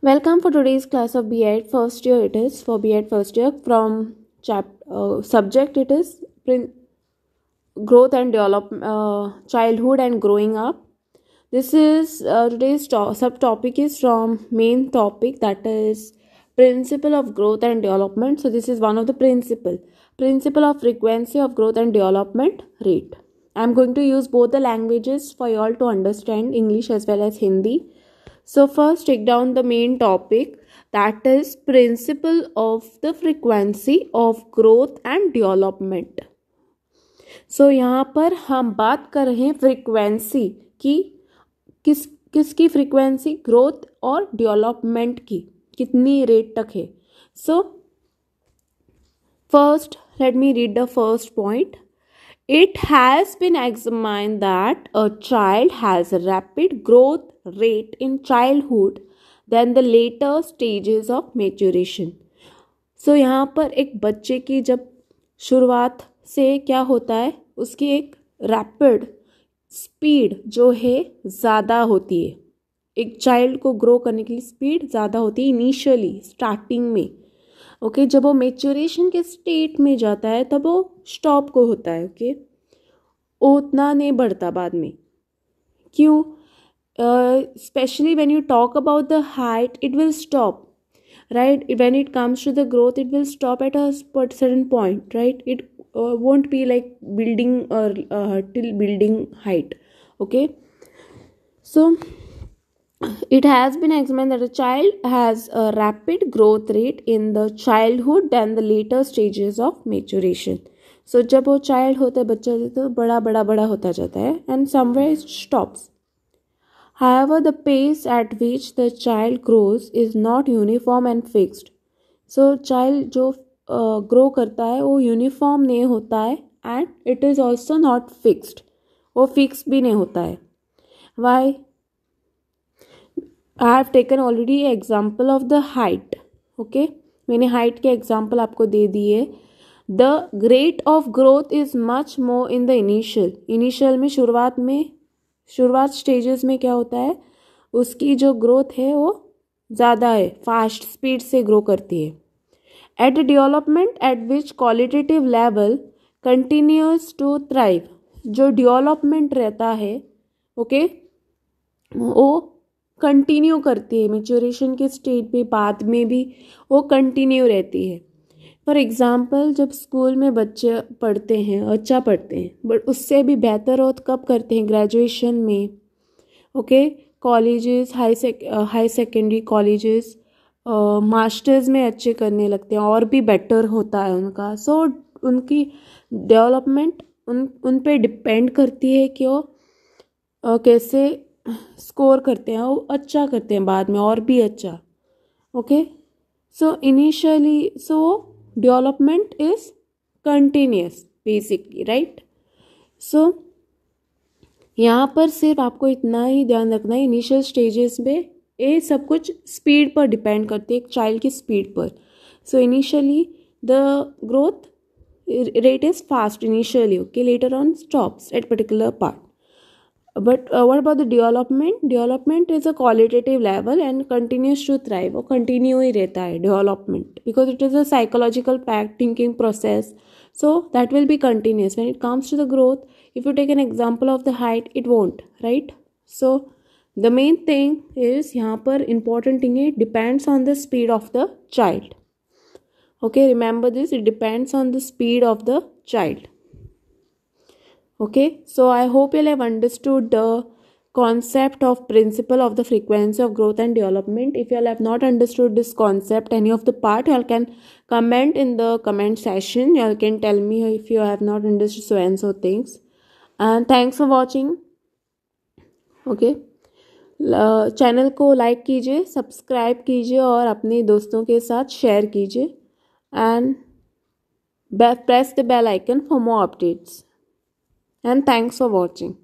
Welcome for today's class of B.Ed first year. It is for B.Ed first year from subject. It is growth and childhood and growing up. This is today's subtopic is from main topic, that is principle of growth and development. So this is one of the principle of frequency of growth and development rate. I am going to use both the languages for you all to understand, English as well as Hindi. So first take down the main topic, that is principle of the frequency of growth and development. So यहाँ पर हम बात कर रहे हैं frequency की, किसकी frequency, growth और डेवलपमेंट की, कितनी रेट तक है. So first let me read the first point. It has been examined that a child has a rapid growth rate in childhood than the later stages of maturation. So यहाँ पर एक बच्चे की जब शुरुआत से क्या होता है, उसकी एक रैपिड स्पीड जो है ज़्यादा होती है. एक चाइल्ड को ग्रो करने के लिए स्पीड ज़्यादा होती है इनिशियली स्टार्टिंग में. ओके जब वो मेच्योरेशन के स्टेट में जाता है तब वो स्टॉप को होता है. ओके वो उतना नहीं बढ़ता बाद में. क्यों? Specially when you talk about the height it will stop, right. When it comes to the growth it will stop at a certain point, right. It won't be like building or till building height. Okay, so it has been examined that a child has a rapid growth rate in the childhood than the later stages of maturation. So जब वो child होता है, बच्चा तो बड़ा होता जाता है and somewhere it stops. However, the pace at which the child grows is not uniform and fixed. So child जो ग्रो करता है वो यूनिफॉर्म नहीं होता है and it is also not fixed, वो फिक्स भी नहीं होता है. Why? I have taken already example of the height. Okay मैंने हाइट के एग्जाम्पल आपको दे दिए. The rate of growth is much more in the initial में शुरुआत स्टेजेस में क्या होता है, उसकी जो ग्रोथ है वो ज़्यादा है, फास्ट स्पीड से ग्रो करती है. At the development at which qualitative level continues to thrive, जो डेवलपमेंट रहता है ओके वो कंटिन्यू करती है मेच्योरेशन के स्टेज पे, बाद में भी वो कंटिन्यू रहती है. फॉर एग्जांपल जब स्कूल में बच्चे पढ़ते हैं, अच्छा पढ़ते हैं, बट उससे भी बेहतर हो कब करते हैं, ग्रेजुएशन में. Okay colleges, high secondary colleges, masters में अच्छे करने लगते हैं और भी बेटर होता है उनका. सो उनकी डेवलपमेंट उन पे डिपेंड करती है कि वो कैसे स्कोर करते हैं, वो अच्छा करते हैं बाद में और भी अच्छा. Okay so initially development is continuous basically, right. So यहाँ पर सिर्फ आपको इतना ही ध्यान रखना है, इनिशियल स्टेजेस में ये सब कुछ स्पीड पर डिपेंड करती है, एक चाइल्ड की स्पीड पर. So initially the growth rate is fast initially, okay later on stops at particular part. But what about the development is a qualitative level and continues to thrive. वो continue ही रहता है development because it is a psychological fact thinking process. So that will be continuous. When it comes to the growth, if you take an example of the height it won't, right. So the main thing is यहाँ पर important thing है, depends on the speed of the child. Okay, remember this, it depends on the speed of the child. Okay, so I hope you have understood the concept of principle of the frequency of growth and development. If you have not understood this concept, any of the part, you can comment in the comment section. You can tell me if you have not understood so and so things. And thanks for watching. Okay, channel को like कीजिए, subscribe कीजिए और अपने दोस्तों के साथ share कीजिए and press the bell icon for more updates. And thanks for watching.